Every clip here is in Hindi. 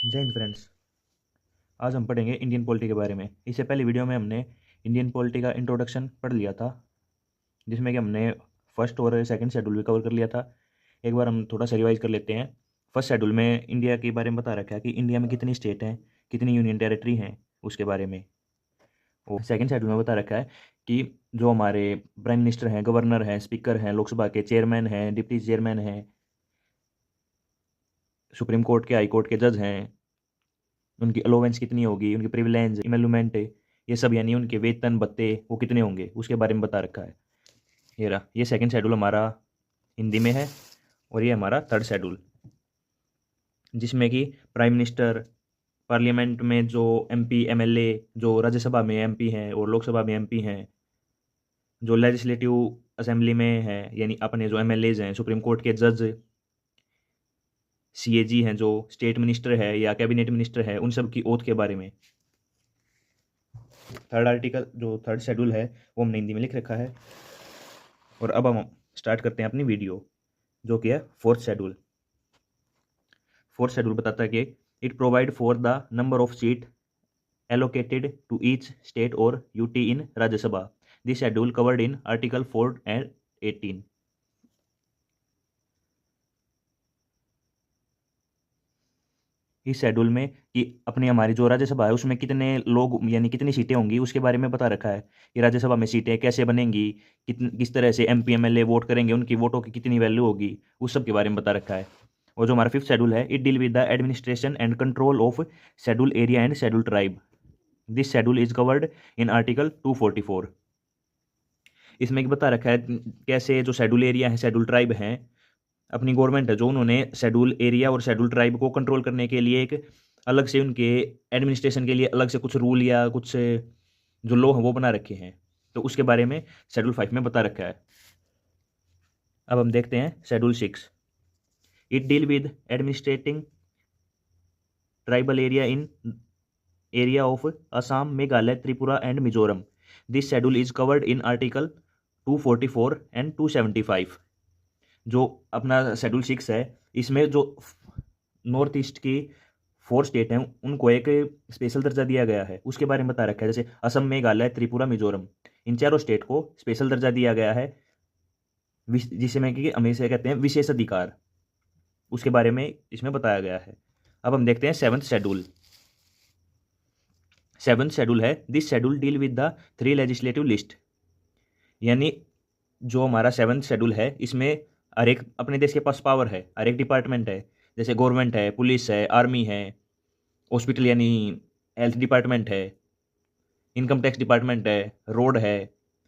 जय हिंद फ्रेंड्स। आज हम पढ़ेंगे इंडियन पॉलिटी के बारे में। इससे पहले वीडियो में हमने इंडियन पॉलिटी का इंट्रोडक्शन पढ़ लिया था, जिसमें कि हमने फर्स्ट और सेकंड शेड्यूल भी कवर कर लिया था। एक बार हम थोड़ा सा रिवाइज कर लेते हैं। फर्स्ट शेड्यूल में इंडिया के बारे में बता रखा है कि इंडिया में कितनी स्टेट हैं, कितनी यूनियन टेरिटरी हैं, उसके बारे में। और सेकंड शेड्यूल में बता रखा है कि जो हमारे प्राइम मिनिस्टर हैं, गवर्नर हैं, स्पीकर हैं, लोकसभा के चेयरमैन हैं, डिप्टी चेयरमैन हैं, सुप्रीम कोर्ट के, हाई कोर्ट के जज हैं, उनकी अलोवेंस कितनी होगी, उनकी प्रिविलेंज, इमेलुमेंट, ये सब यानी उनके वेतन भत्ते वो कितने होंगे, उसके बारे में बता रखा है। ये रहा, ये सेकंड शेड्यूल हमारा हिंदी में है। और ये हमारा थर्ड शेड्यूल, जिसमें कि प्राइम मिनिस्टर, पार्लियामेंट में जो एमपी एमएलए, जो राज्यसभा में एमपी हैं और लोकसभा में एमपी हैं, जो लेजिस्लेटिव असेंबली में हैं यानी अपने जो एमएलएज हैं, सुप्रीम कोर्ट के जज, सीएजी हैं, जो स्टेट मिनिस्टर है या कैबिनेट मिनिस्टर है, उन सब की ओथ के बारे में। थर्ड आर्टिकल जो थर्ड शेड्यूल है वो हमने हिंदी में लिख रखा है। और अब हम स्टार्ट करते हैं अपनी वीडियो, जो कि है फोर्थ शेड्यूल। फोर्थ शेड्यूल बताता है कि it provide for the number of seat allocated to each state और UT in Rajya Sabha. This schedule covered in article 4 and 18। इस शेड्यूल में कि अपनी हमारी जो राज्यसभा है उसमें कितने लोग यानी कितनी सीटें होंगी उसके बारे में बता रखा है कि राज्यसभा में सीटें कैसे बनेंगी, किस तरह से एमपी एमएलए वोट करेंगे, उनकी वोटों की कितनी वैल्यू होगी, उस सब के बारे में बता रखा है। और जो हमारा फिफ्थ शेड्यूल है, it deal with the administration and control of schedule area and schedule tribe. This schedule is covered in article 244। इसमें बता रखा है कैसे जो शेड्यूल एरिया है, शेड्यूल ट्राइब हैं, अपनी गवर्नमेंट है जो उन्होंने शेड्यूल एरिया और शेड्यूल ट्राइब को कंट्रोल करने के लिए एक अलग से उनके एडमिनिस्ट्रेशन के लिए अलग से कुछ रूल या कुछ जो लॉ हैं वो बना रखे हैं। तो उसके बारे में शेड्यूल 5 में बता रखा है। अब हम देखते हैं schedule 6। It deal with administrating tribal area in area of Assam, Meghalaya, Tripura and Mizoram. This schedule is covered in article 244 and 275। जो अपना शेड्यूल 6 है, इसमें जो नॉर्थ ईस्ट की 4 स्टेट हैं उनको एक स्पेशल दर्जा दिया गया है, उसके बारे में बता रखा है। जैसे असम, मेघालय, त्रिपुरा, मिजोरम, इन चारों स्टेट को स्पेशल दर्जा दिया गया है, जिसे में कि हमेशा कहते हैं विशेष अधिकार, उसके बारे में इसमें बताया गया है। अब हम देखते हैं सेवन्थ शेड्यूल। सेवन्थ शेड्यूल है, this schedule deal with the 3 legislative list. यानी जो हमारा सेवन्थ शेड्यूल है इसमें हर एक अपने देश के पास पावर है, हर एक डिपार्टमेंट है, जैसे गवर्नमेंट है, पुलिस है, आर्मी है, हॉस्पिटल यानी हेल्थ डिपार्टमेंट है, इनकम टैक्स डिपार्टमेंट है, रोड है,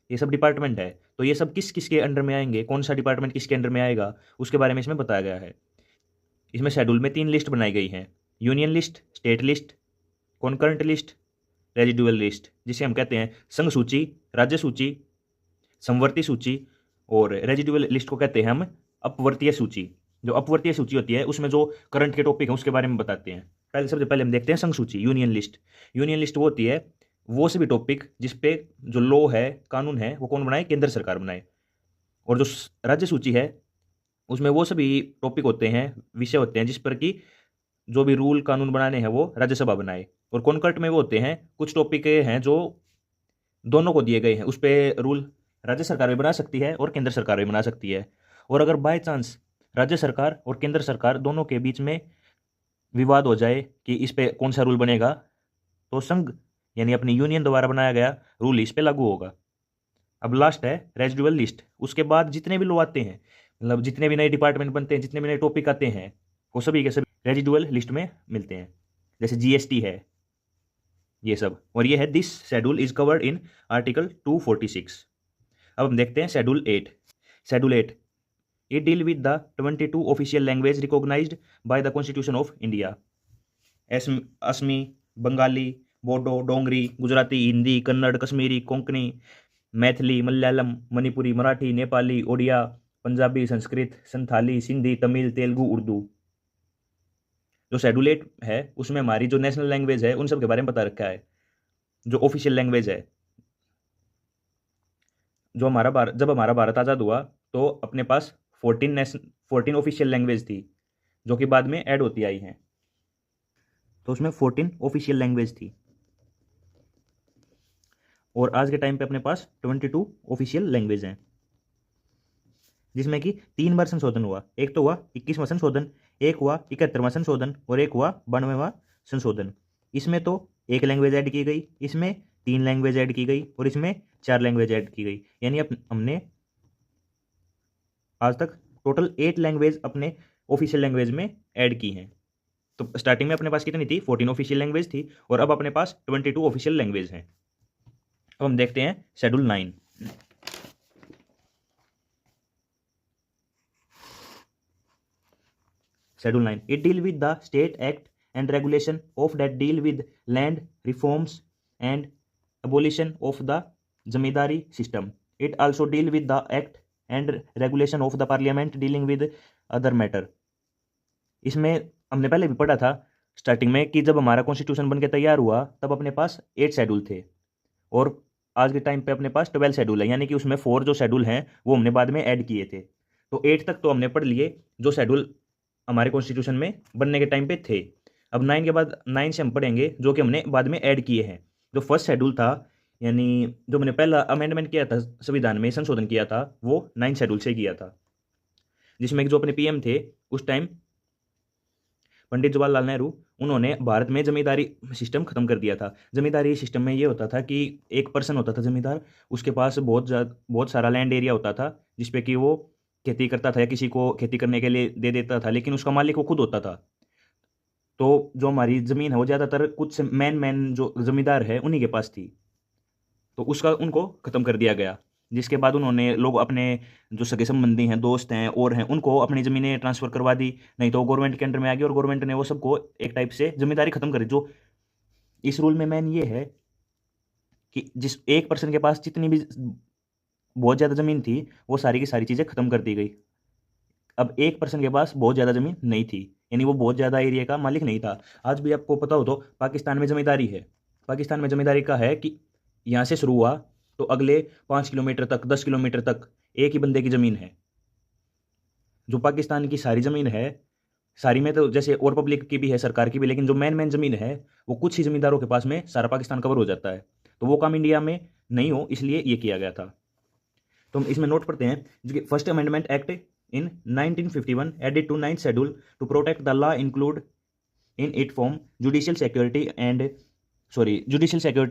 ये सब डिपार्टमेंट है। तो ये सब किस किस के अंडर में आएंगे, कौन सा डिपार्टमेंट किसके अंडर में आएगा, उसके बारे में इसमें बताया गया है। इसमें शेड्यूल में 3 लिस्ट बनाई गई हैं, union list, state list, concurrent list, residual list, जिसे हम कहते हैं संघ सूची, राज्य सूची, समवर्ती सूची, और रेजिडुअल लिस्ट को कहते हैं हम अपवर्तीय सूची। जो अपवर्तीय सूची होती है उसमें जो करंट के टॉपिक हैं उसके बारे में बताते हैं। सबसे पहले हम देखते हैं संघ सूची, यूनियन लिस्ट। यूनियन लिस्ट वो होती है वो सभी टॉपिक जिसपे जो लॉ है, कानून है, वो कौन बनाए, केंद्र सरकार बनाए। और जो राज्य सूची है उसमें वो सभी टॉपिक होते हैं, विषय होते हैं जिस पर कि जो भी रूल कानून बनाने हैं वो राज्यसभा बनाए। और कॉन्कर्ट में वो होते हैं कुछ टॉपिक हैं जो दोनों को दिए गए हैं, उस पर रूल राज्य सरकार भी बना सकती है और केंद्र सरकार भी बना सकती है। और अगर बाय चांस राज्य सरकार और केंद्र सरकार दोनों के बीच में विवाद हो जाए कि इस पे कौन सा रूल बनेगा, तो संघ यानी अपनी यूनियन द्वारा बनाया गया रूल इस पे लागू होगा। अब लास्ट है रेजिडुअल लिस्ट। उसके बाद जितने भी लॉ आते हैं, मतलब जितने भी नए डिपार्टमेंट बनते हैं, जितने भी नए टॉपिक आते हैं, वो सभी के सभी रेजिडुअल लिस्ट में मिलते हैं। जैसे जीएसटी है, ये सब। और ये है this schedule is covered in article 246। अब हम देखते हैं schedule 8। Schedule 8 it deal with the 22 official language recognised by the constitution of India. Assamese, Bengali, Bodo, Dogri, Gujarati, Hindi, Kannada, Kashmiri, Konkani, Maithili, Malayalam, Manipuri, Marathi, Nepali, Odia, Punjabi, Sanskrit, Santhali, Sindhi, Tamil, Telugu, Urdu. जो शेड्यूल 8 है उसमें हमारी जो नेशनल लैंग्वेज है उन सब के बारे में बता रखा है। जो ऑफिशियल लैंग्वेज है, जो हमारा भारत, जब हमारा भारत आज़ाद हुआ तो अपने पास 14 ऑफिशियल लैंग्वेज थी, जो कि बाद में ऐड होती आई हैं। तो उसमें 14 ऑफिशियल लैंग्वेज थी, और आज के टाइम पे अपने पास 22 ऑफिशियल लैंग्वेज हैं, जिसमें कि 3 बार संशोधन हुआ। एक तो हुआ 21वां संशोधन, एक हुआ 71वां संशोधन, और एक हुआ 92वां संशोधन। इसमें तो एक लैंग्वेज ऐड की गई, इसमें 3 लैंग्वेज ऐड की गई, और इसमें 4 लैंग्वेज ऐड की गई। यानी हमने आज तक टोटल 8 लैंग्वेज अपने ऑफिशियल लैंग्वेज में ऐड की हैं। तो स्टार्टिंग में अपने पास कितनी थी? 14 ऑफिशियल लैंग्वेज थी, और अब अपने पास 22 ऑफिशियल लैंग्वेज हैं। अब हम देखते हैं schedule 9। Schedule 9, it deal with the state act and regulation of that deal with land reforms and abolition of the zamindari system. It also deal with the act and regulation of the parliament dealing with other matter. इसमें हमने पहले भी पढ़ा था स्टार्टिंग में कि जब हमारा कॉन्स्टिट्यूशन बनके तैयार हुआ तब अपने पास 8 शेड्यूल थे, और आज के टाइम पे अपने पास 12 शेड्यूल है, यानी कि उसमें 4 जो शेड्यूल हैं वो हमने बाद में ऐड किए थे। तो 8 तक तो हमने पढ़ लिए जो शेड्यूल हमारे कॉन्स्टिट्यूशन में बनने के टाइम पे थे। अब 9 के बाद 9 से हम पढ़ेंगे जो कि हमने बाद में ऐड किए हैं। जो फर्स्ट शेड्यूल था, यानी जो मैंने पहला अमेंडमेंट किया था, संविधान में संशोधन किया था, वो 9 शेड्यूल से किया था, जिसमें जो अपने पीएम थे उस टाइम पंडित जवाहरलाल नेहरू, उन्होंने भारत में जमींदारी सिस्टम खत्म कर दिया था। जमींदारी सिस्टम में ये होता था कि एक पर्सन होता था जमींदार, उसके पास बहुत सारा लैंड एरिया होता था जिसपे कि वो खेती करता था या किसी को खेती करने के लिए दे देता था, लेकिन उसका मालिक वो खुद होता था। तो जो हमारी ज़मीन है वो ज़्यादातर कुछ मैन जो ज़मींदार है उन्हीं के पास थी, तो उसका उनको ख़त्म कर दिया गया। जिसके बाद उन्होंने लोग अपने जो सगे संबंधी हैं, दोस्त हैं और हैं, उनको अपनी ज़मीनें ट्रांसफ़र करवा दी, नहीं तो गवर्नमेंट के अंडर में आ गई, और गवर्नमेंट ने वो सबको एक टाइप से ज़मींदारी ख़त्म करी। जो इस रूल में मेन ये है कि जिस एक पर्सन के पास जितनी भी बहुत ज़्यादा ज़मीन थी वो सारी की सारी चीज़ें ख़त्म कर दी गई। अब एक पर्सन के पास बहुत ज़्यादा ज़मीन नहीं थी, यानी वो बहुत ज़्यादा एरिया का मालिक नहीं था। आज भी आपको पता हो तो पाकिस्तान में ज़मींदारी है। पाकिस्तान में ज़मींदारी का है कि यहाँ से शुरू हुआ तो अगले 5 किलोमीटर तक, 10 किलोमीटर तक एक ही बंदे की ज़मीन है। जो पाकिस्तान की सारी ज़मीन है, सारी में तो जैसे और पब्लिक की भी है, सरकार की भी, लेकिन जो मेन ज़मीन है वो कुछ ही ज़मींदारों के पास में सारा पाकिस्तान कवर हो जाता है। तो वो काम इंडिया में नहीं हो, इसलिए ये किया गया था। तो हम इसमें नोट पढ़ते हैं, जो कि first amendment act in 1951 added to 9th schedule to protect the law include in it form judicial security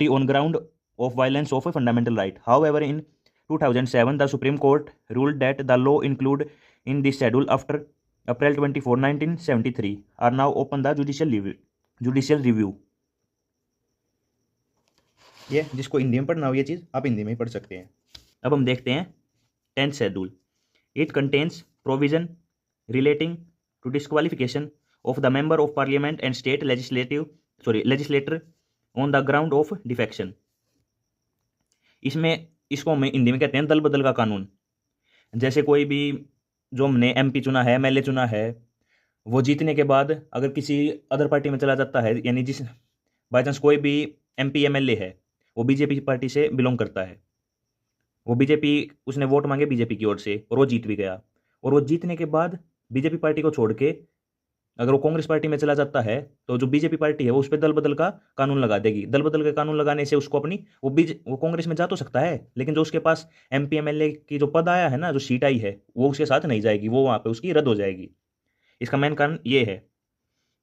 on ground of violation of a fundamental right. However, in 2007 the Supreme Court ruled that the law included in this schedule after April 24, 1973 are now open the judicial review. ये जिसको हिंदी में पढ़ना हो ये चीज़ आप हिंदी में ही पढ़ सकते हैं। अब हम देखते हैं 10th schedule. It contains provision relating to disqualification of the member of parliament and state legislator on the ground of defection. इसको हम हिंदी में कहते हैं दल बदल का कानून। जैसे कोई भी जो हमने एमपी चुना है, एमएलए चुना है, वो जीतने के बाद अगर किसी अदर पार्टी में चला जाता है, यानी जिस बाई चांस कोई भी एमपी एमएलए है वो बीजेपी पार्टी से बिलोंग करता है, वो बीजेपी, उसने वोट मांगे बीजेपी की ओर से और वो जीत भी गया, और वो जीतने के बाद बीजेपी पार्टी को छोड़ के अगर वो कांग्रेस पार्टी में चला जाता है तो जो बीजेपी पार्टी है वो उस पर दल बदल का कानून लगा देगी। दल बदल का कानून लगाने से उसको अपनी वो कांग्रेस में जा तो सकता है, लेकिन जो उसके पास एमपी एमएलए की जो पद आया है ना, जो सीट आई है, वो उसके साथ नहीं जाएगी, वो वहाँ पर उसकी रद्द हो जाएगी। इसका मेन कारण ये है।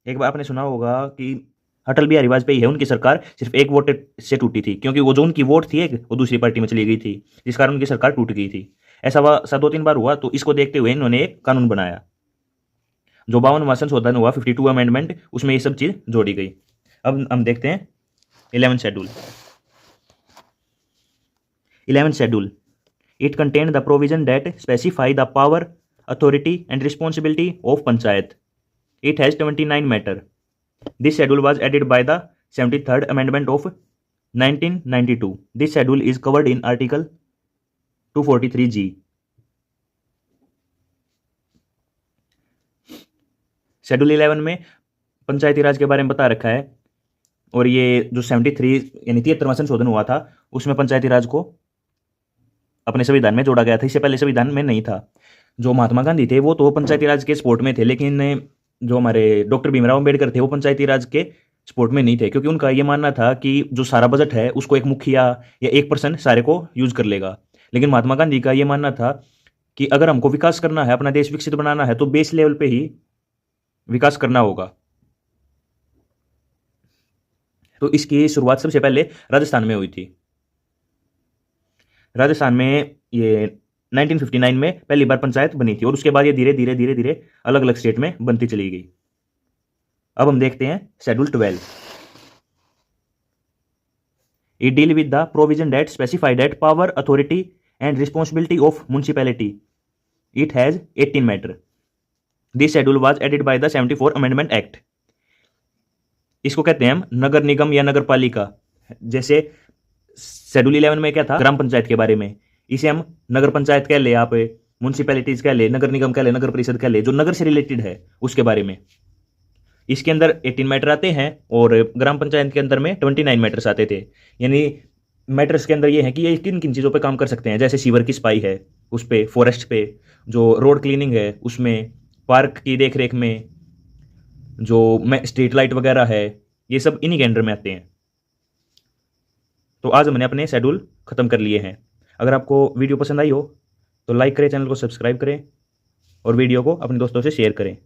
एक बार आपने सुना होगा कि अटल बिहारी वाजपेयी है, उनकी सरकार सिर्फ एक वोट से टूटी थी, क्योंकि वो जो उनकी वोट थी एक, वो दूसरी पार्टी में चली गई थी, जिस कारण उनकी सरकार टूट गई थी। ऐसा 2-3 बार हुआ, तो इसको देखते हुए इन्होंने एक कानून बनाया। जो 52वां संशोधन हुआ, 52 अमेंडमेंट, उसमें ये सब चीज़ जोड़ी गई। अब हम देखते हैं 11th schedule. 11th schedule, it contain the provision that specify the power, authority and responsibility of panchayat. It has 29 matter. This schedule was added by the 73rd Amendment of 1992. This schedule is covered in Article 243G. Schedule 11 में पंचायती राज के बारे में बता रखा है, और ये जो 73 यानी 73वां संशोधन हुआ था उसमें पंचायती राज को अपने संविधान में जोड़ा गया था। इससे पहले संविधान में नहीं था। जो महात्मा गांधी थे वो तो पंचायती राज के सपोर्ट में थे, लेकिन जो हमारे डॉक्टर भीमराव अंबेडकर थे वो पंचायती राज के सपोर्ट में नहीं थे, क्योंकि उनका ये मानना था कि जो सारा बजट है उसको एक मुखिया या एक पर्सन सारे को यूज कर लेगा। लेकिन महात्मा गांधी का ये मानना था कि अगर हमको विकास करना है, अपना देश विकसित बनाना है, तो बेस लेवल पे ही विकास करना होगा। तो इसकी शुरुआत सबसे पहले राजस्थान में हुई थी। राजस्थान में ये 1959 में पहली बार पंचायत बनी थी, और उसके बाद ये धीरे धीरे धीरे धीरे अलग अलग स्टेट में बनती चली गई। अब हम देखते हैं schedule 12। It deal with the provision that specify that power, authority and responsibility of municipality. It has 18 matter. This schedule was added by the 74 Amendment Act. इसको कहते हैं हम नगर निगम या नगर पालिका। जैसे शेड्यूल 11 में क्या था, ग्राम पंचायत के बारे में, इसे हम नगर पंचायत कह ले, आप म्यूनसिपैलिटीज कह ले, नगर निगम कह ले, नगर परिषद कह ले, जो नगर से रिलेटेड है उसके बारे में। इसके अंदर 18 मैटर आते हैं, और ग्राम पंचायत के अंदर में 29 मैटर्स आते थे। यानी मैटर्स के अंदर ये है कि ये किन किन चीज़ों पे काम कर सकते हैं, जैसे सीवर की सफाई है उस पे, फॉरेस्ट पे, जो रोड क्लीनिंग है उसमें, पार्क की देख रेख में, जो स्ट्रीट लाइट वगैरह है, ये सब इन्हीं के अंडर में आते हैं। तो आज हमने अपने शेड्यूल ख़त्म कर लिए हैं। अगर आपको वीडियो पसंद आई हो तो लाइक करें, चैनल को सब्सक्राइब करें और वीडियो को अपने दोस्तों से शेयर करें।